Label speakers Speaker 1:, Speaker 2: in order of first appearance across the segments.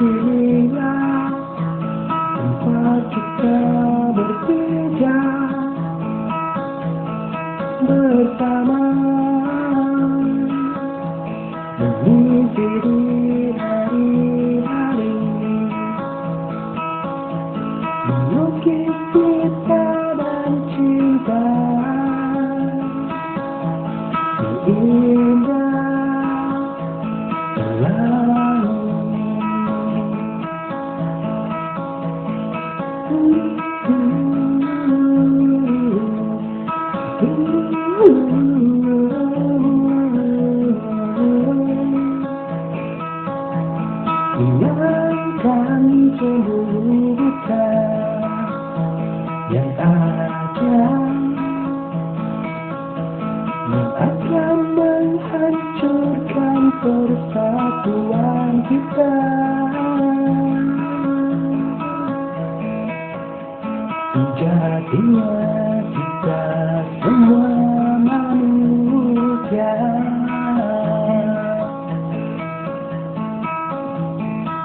Speaker 1: Disinilah tempat kita berbeda bersama, mengisi di hari-hari, melukis kita dan cinta indah selalu. Hilangkan cemburu kita yang ada, yang akan menghancurkan persatuan kita. Sejatinya kita semua manusia,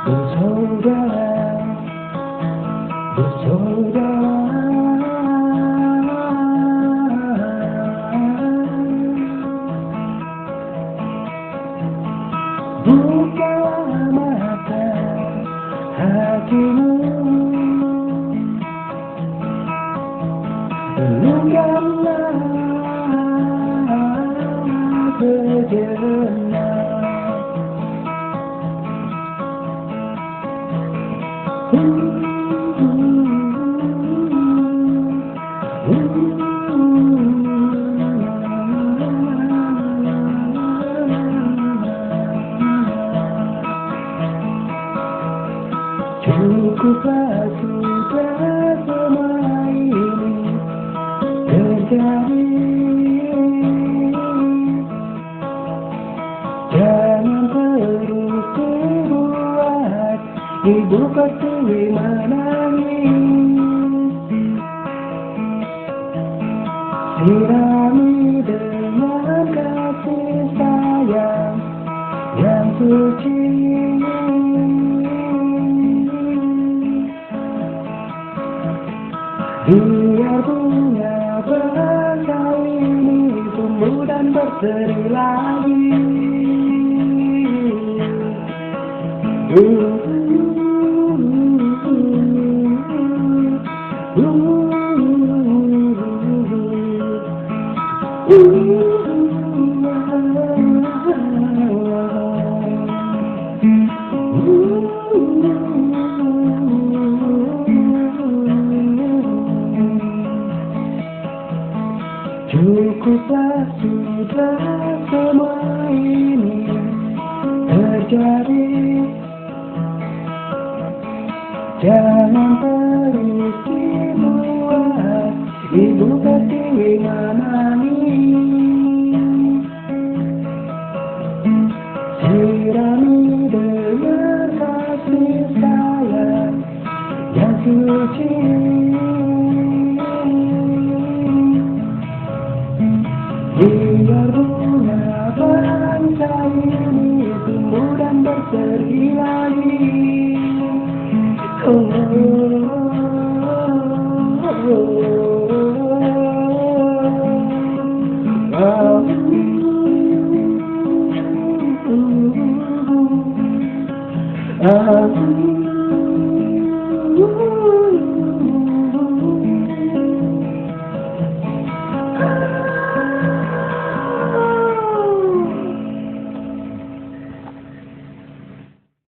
Speaker 1: bersaudara, bersaudara. Bukalah mata hatimu, renungkanlah sejenak. Cukuplah sudah semua ini terjadi. Jangan terus dibuat ibu pertiwi menangis. Sirami dengan kasih sayang yang suci. Biar bunga bangsa ini tumbuh dan berseri lagi. Cukuplah sudah semua ini terjadi. Jangan terus dibuat ibu pertiwi menangis. Sirami dengan kasih sayang yang suci. Biar bunga bangsa ini tumbuh dan berseri lagi. Oh,